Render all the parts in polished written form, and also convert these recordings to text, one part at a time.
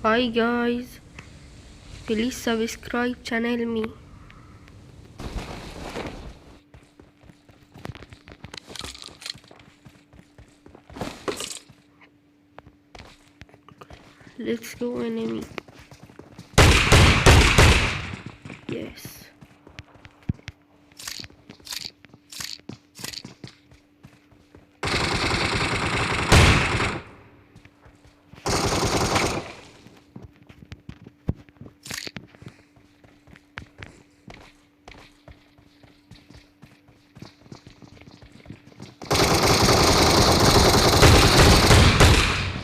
Hi guys, please subscribe channel me. Let's go enemy. Yes.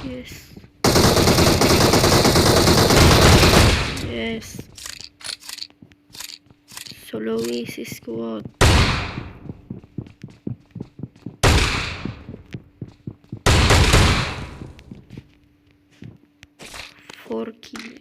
Yes. Yes. Solo ace squad. 4 kills.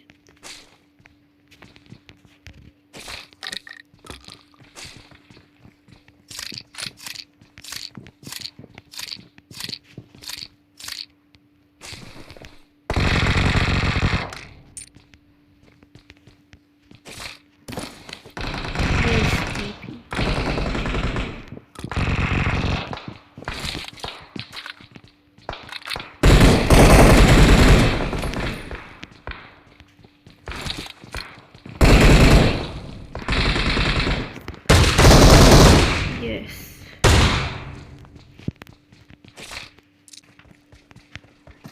Yes.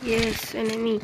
Yes, enemy.